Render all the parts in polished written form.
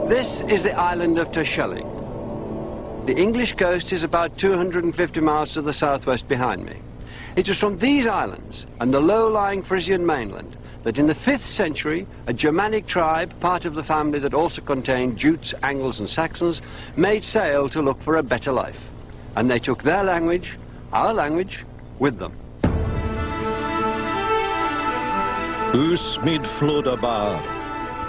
This is the island of Terschelling. The English coast is about 250 miles to the southwest behind me. It was from these islands and the low-lying Frisian mainland that in the 5th century a Germanic tribe, part of the family that also contained Jutes, Angles and Saxons, made sail to look for a better life. And they took their language, our language, with them. Us mid flodabar,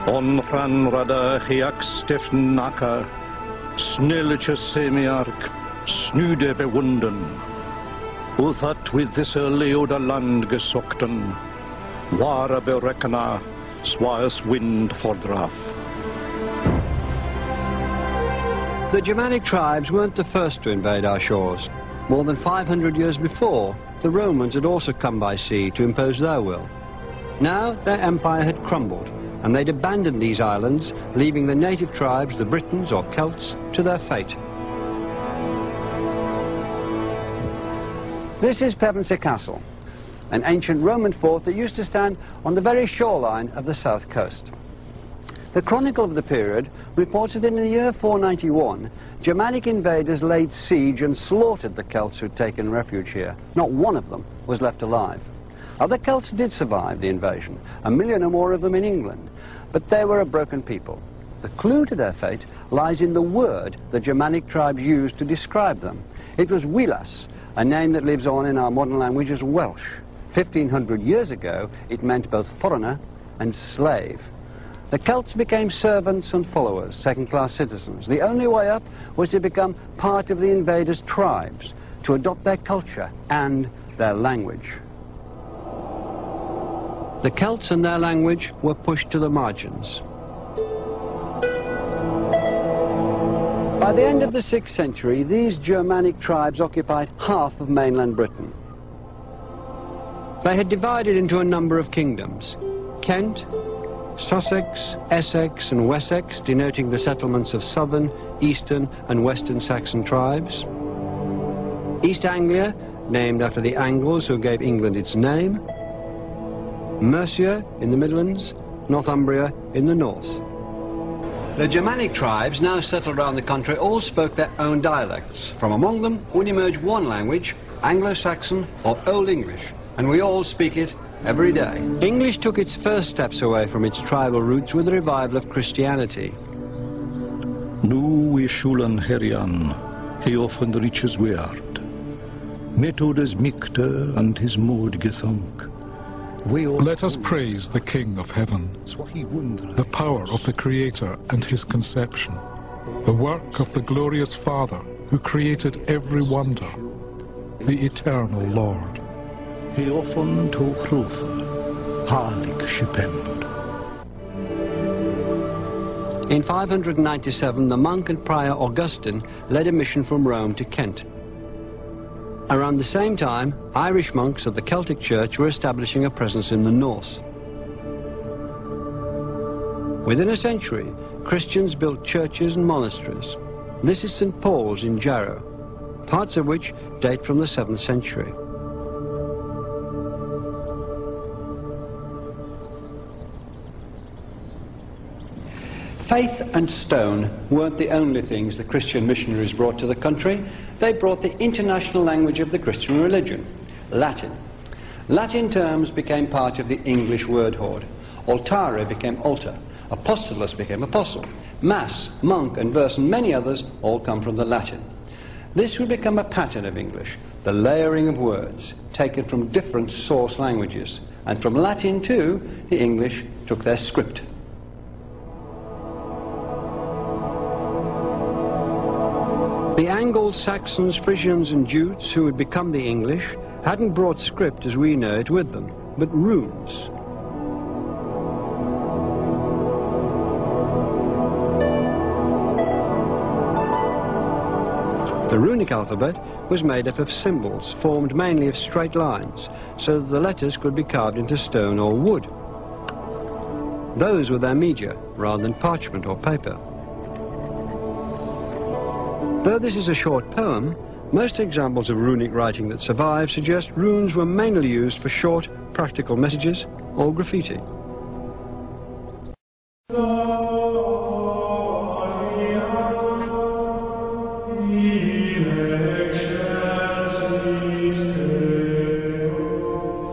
on ranrada hiak stefnaka, snilletje semiark, snude bewunden. Uthat with this leoda land gesokten, wara berekna, swires wind fordraf. The Germanic tribes weren't the first to invade our shores. More than 500 years before, the Romans had also come by sea to impose their will. Now their empire had crumbled, and they'd abandoned these islands, leaving the native tribes, the Britons or Celts, to their fate. This is Pevensey Castle, an ancient Roman fort that used to stand on the very shoreline of the south coast. The chronicle of the period reports that in the year 491, Germanic invaders laid siege and slaughtered the Celts who'd taken refuge here. Not one of them was left alive. Other Celts did survive the invasion, 1 million or more of them in England, but they were a broken people. The clue to their fate lies in the word the Germanic tribes used to describe them. It was Wilas, a name that lives on in our modern language as Welsh. 1500 years ago, it meant both foreigner and slave. The Celts became servants and followers, second-class citizens. The only way up was to become part of the invaders' tribes, to adopt their culture and their language. The Celts and their language were pushed to the margins. By the end of the 6th century, these Germanic tribes occupied half of mainland Britain. They had divided into a number of kingdoms: Kent, Sussex, Essex and Wessex, denoting the settlements of southern, eastern and western Saxon tribes; East Anglia, named after the Angles who gave England its name; Mercia in the Midlands, Northumbria in the north. The Germanic tribes now settled around the country all spoke their own dialects. From among them would emerge one language, Anglo-Saxon or Old English, and we all speak it every day. English took its first steps away from its tribal roots with the revival of Christianity. Nu we schulen herian, he often reaches weird. Methodes mikte and his mood gethunk. Let us praise the King of Heaven, the power of the Creator and his conception, the work of the glorious Father who created every wonder, the eternal Lord. He often to Hrufa, Harlik Shipend. In 597, the monk and prior Augustine led a mission from Rome to Kent. Around the same time, Irish monks of the Celtic Church were establishing a presence in the north. Within a century, Christians built churches and monasteries. This is St. Paul's in Jarrow, parts of which date from the 7th century. Faith and stone weren't the only things the Christian missionaries brought to the country. They brought the international language of the Christian religion, Latin. Latin terms became part of the English word hoard. Altare became altar. Apostolus became apostle. Mass, monk and verse and many others all come from the Latin. This would become a pattern of English, the layering of words taken from different source languages. And from Latin too, the English took their script. The Angles, Saxons, Frisians and Jutes, who had become the English, hadn't brought script as we know it with them, but runes. The runic alphabet was made up of symbols formed mainly of straight lines, so that the letters could be carved into stone or wood. Those were their media, rather than parchment or paper. Though this is a short poem, most examples of runic writing that survive suggest runes were mainly used for short, practical messages or graffiti.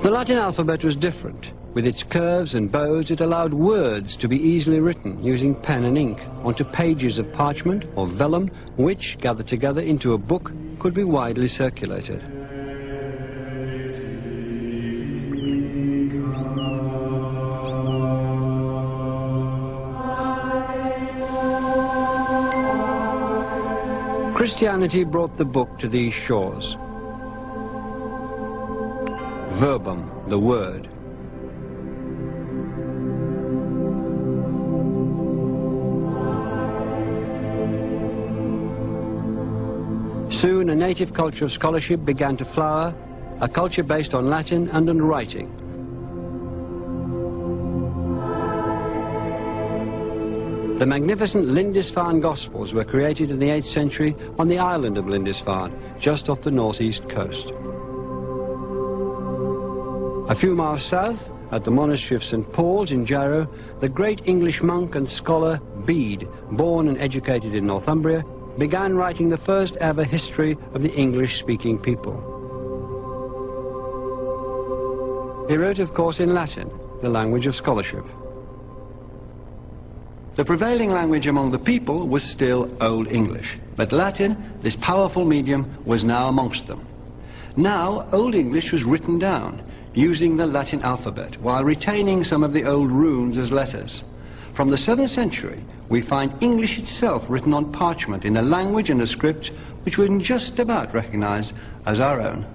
The Latin alphabet was different. With its curves and bows, it allowed words to be easily written using pen and ink onto pages of parchment or vellum, which, gathered together into a book, could be widely circulated. Christianity brought the book to these shores. Verbum, the word. Soon a native culture of scholarship began to flower, a culture based on Latin and on writing. The magnificent Lindisfarne Gospels were created in the 8th century on the island of Lindisfarne, just off the northeast coast. A few miles south, at the monastery of St. Paul's in Jarrow, the great English monk and scholar Bede, born and educated in Northumbria, began writing the first ever history of the English-speaking people. He wrote, of course, in Latin, the language of scholarship. The prevailing language among the people was still Old English, but Latin, this powerful medium, was now amongst them. Now, Old English was written down, using the Latin alphabet, while retaining some of the old runes as letters. From the 7th century, we find English itself written on parchment in a language and a script which we can just about recognize as our own.